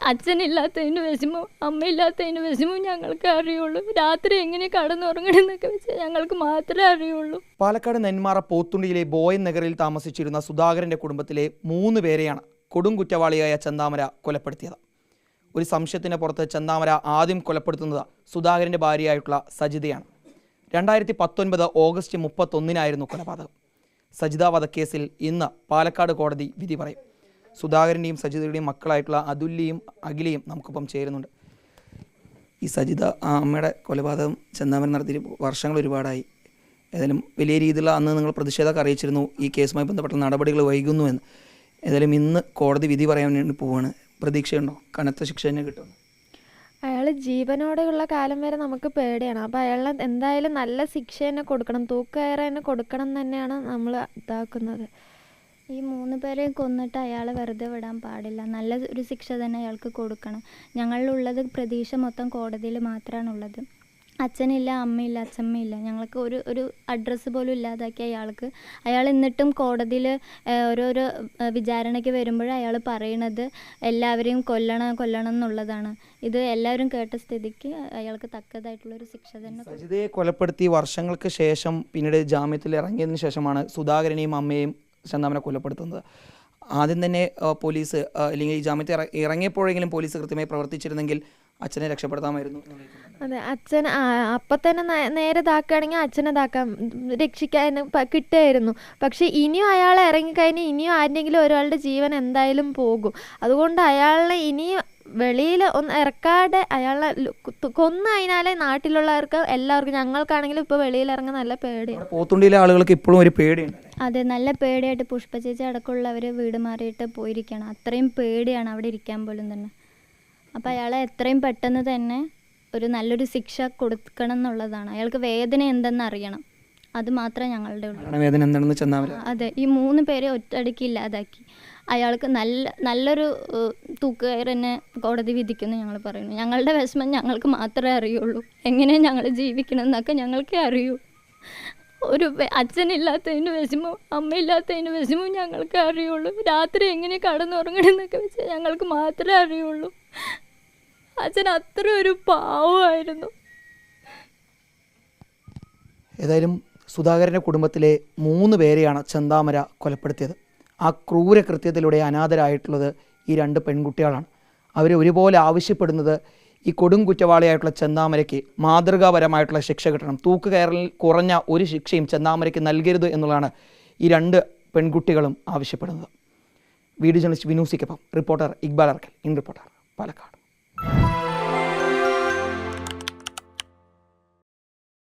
അച്ഛനില്ലാത്തതിന് വിഷമവും അമ്മയില്ലാത്തതിന് വിഷമവും ഞങ്ങൾക്ക് അറിയുള്ളൂ. രാത്രി എങ്ങനെ കടന്നുറങ്ങണമെന്നൊക്കെ വെച്ചാൽ ഞങ്ങൾക്ക് മാത്രമേ അറിയുള്ളൂ. പാലക്കാട് നെന്മാറ പോത്തുണ്ടിയിലെ ബോയൻ നഗറിൽ താമസിച്ചിരുന്ന സുധാകരൻ്റെ കുടുംബത്തിലെ 3 പേരെയാണ് കൊടും കുറ്റവാളിയായ ചെന്താമര കൊലപ്പെടുത്തിയത്. ഒരു സംശയത്തിന് പുറത്ത് ചെന്താമര ആദ്യം കൊലപ്പെടുത്തുന്നത് സുധാകരൻ്റെ ഭാര്യയായിട്ടുള്ള സജിതയാണ്. 2019 ഓഗസ്റ്റ് 31 കൊലപാതകം. സജിത വധക്കേസിൽ ഇന്ന് പാലക്കാട് കോടതി വിധി പറയും. സുധാകരൻ്റെയും സജിതയുടെയും മക്കളായിട്ടുള്ള അതുല്യയും അഖിലയും നമുക്കൊപ്പം ചേരുന്നുണ്ട്. ഈ സജിത അമ്മയുടെ കൊലപാതകം ചെന്താമര നടത്തി വർഷങ്ങൾ ഒരുപാടായി. ഏതായാലും വലിയ രീതിയിലുള്ള അന്ന് നിങ്ങൾ പ്രതിഷേധമൊക്കെ അറിയിച്ചിരുന്നു ഈ കേസുമായി ബന്ധപ്പെട്ട നടപടികൾ വൈകുന്നുവെന്ന്. ഏതായാലും ഇന്ന് കോടതി വിധി പറയാൻ വേണ്ടി പോവുകയാണ്. പ്രതീക്ഷയുണ്ടോ കനത്ത ശിക്ഷ തന്നെ കിട്ടും? അയാൾ ജീവനോടെയുള്ള കാലം വരെ നമുക്ക് പേടിയാണ്. അപ്പോൾ അയാളെ എന്തായാലും നല്ല ശിക്ഷ തന്നെ കൊടുക്കണം, തൂക്കുകയറ് തന്നെ കൊടുക്കണം തന്നെയാണ് നമ്മൾ ഇതാക്കുന്നത്. ഈ 3 പേരെയും കൊന്നിട്ട് അയാളെ വെറുതെ വിടാൻ പാടില്ല. നല്ല ഒരു ശിക്ഷ തന്നെ അയാൾക്ക് കൊടുക്കണം. ഞങ്ങളിലുള്ളത് പ്രതീക്ഷ മൊത്തം കോടതിയിൽ മാത്രമാണുള്ളത്. അച്ഛനില്ല, അമ്മയില്ല, അച്ഛമ്മയില്ല. ഞങ്ങൾക്ക് ഒരു അഡ്രസ്സ് പോലും ഇല്ലാതാക്കി അയാൾ എന്നിട്ടും കോടതിയിൽ ഓരോരോ വിചാരണയ്ക്ക് വരുമ്പോൾ അയാൾ പറയണത് എല്ലാവരെയും കൊല്ലണം എന്നുള്ളതാണ്. ഇത് എല്ലാവരും കേട്ട സ്ഥിതിക്ക് അയാൾക്ക് തക്കതായിട്ടുള്ളൊരു ശിക്ഷ തന്നെ. സജിതയെ കൊലപ്പെടുത്തി വർഷങ്ങൾക്ക് ശേഷം പിന്നീട് ജാമ്യത്തിൽ ഇറങ്ങിയതിന് ശേഷമാണ് സുധാകരനെയും അമ്മയെയും ചെന്താമര കൊലപ്പെടുത്തുന്നത്. ആദ്യം തന്നെ പോലീസ് അല്ലെങ്കിൽ ഈ ജാമ്യത്തിൽ ഇറങ്ങിയപ്പോഴെങ്കിലും പോലീസ് കൃത്യമായി പ്രവർത്തിച്ചിരുന്നെങ്കിൽ അച്ഛനെ രക്ഷപ്പെടുത്താമായിരുന്നു. അതെ, അച്ഛൻ അപ്പം തന്നെ നേരെ ഇതാക്കുകയാണെങ്കിൽ അച്ഛനെ രക്ഷിക്കാൻ കിട്ടുമായിരുന്നു. പക്ഷെ ഇനിയും അയാൾ ഇറങ്ങിക്കഴിഞ്ഞാൽ ഇനിയും ആരുടെങ്കിലും ഒരാളുടെ ജീവൻ എന്തായാലും പോകും. അതുകൊണ്ട് അയാളെ ഇനിയും വെളിയിൽ ഒന്ന് ഇറക്കാതെ അയാളെ കൊന്നു കഴിഞ്ഞാലേ നാട്ടിലുള്ളവർക്ക് എല്ലാവർക്കും, ഞങ്ങൾക്കാണെങ്കിലും ഇപ്പോൾ വെളിയിൽ ഇറങ്ങാൻ നല്ല പേടിയാണ്. പോത്തുണ്ടിയിലെ ആളുകൾക്ക് ഇപ്പോഴും ഒരു പേടിയുണ്ട്. അതെ, നല്ല പേടിയായിട്ട് പുഷ്പചേച്ചി അടക്കമുള്ളവർ വീട് മാറിയിട്ട് പോയിരിക്കണം. അത്രയും പേടിയാണ് അവിടെ ഇരിക്കാൻ പോലും തന്നെ. അപ്പോൾ അയാളെ എത്രയും പെട്ടെന്ന് തന്നെ ഒരു നല്ലൊരു ശിക്ഷ കൊടുക്കണം എന്നുള്ളതാണ്. അയാൾക്ക് വേദന എന്തെന്ന് അറിയണം. അത് മാത്രമേ ഞങ്ങളുടെ ഉള്ളൂ. അതെ, ഈ 3 പേരെ ഒറ്റയടിക്ക് ഇല്ലാതാക്കി അയാൾക്ക് നല്ലൊരു തൂക്കുകയർ തന്നെ കോടതി വിധിക്കുമെന്ന് ഞങ്ങൾ പറയുന്നു. ഞങ്ങളുടെ വിഷമം ഞങ്ങൾക്ക് മാത്രമേ അറിയുള്ളൂ. എങ്ങനെ ഞങ്ങൾ ജീവിക്കണം എന്നൊക്കെ ഞങ്ങൾക്കേ അറിയൂ. ഒരു അച്ഛനില്ലാത്തതിന് വിഷമവും അമ്മയില്ലാത്തതിന് വിഷമവും ഞങ്ങൾക്ക് അറിയുള്ളൂ. രാത്രി എങ്ങനെ കടന്നുറങ്ങണമെന്നൊക്കെ വെച്ചാൽ ഞങ്ങൾക്ക് മാത്രമേ അറിയുള്ളൂ. അച്ഛൻ അത്ര ഒരു പാവമായിരുന്നു. ഏതായാലും സുധാകരൻ്റെ കുടുംബത്തിലെ 3 പേരെയാണ് ചെന്താമര കൊലപ്പെടുത്തിയത്. ആ ക്രൂര കൃത്യത്തിലൂടെ അനാഥരായിട്ടുള്ളത് ഈ 2 പെൺകുട്ടികളാണ്. അവർ ഒരുപോലെ ആവശ്യപ്പെടുന്നത് ഈ കൊടും കുറ്റവാളിയായിട്ടുള്ള ചെന്താമരയ്ക്ക് മാതൃകാപരമായിട്ടുള്ള ശിക്ഷ കിട്ടണം. തൂക്കുകയറിൽ കുറഞ്ഞ ഒരു ശിക്ഷയും ചെന്താമരയ്ക്ക് നൽകരുത് എന്നുള്ളതാണ് ഈ 2 പെൺകുട്ടികളും ആവശ്യപ്പെടുന്നത്. വീഡിയോ ജേർണലിസ്റ്റ് വിനൂസിക്കൊപ്പം reporter Iqbal Arkkal, in reporter, Palakkad.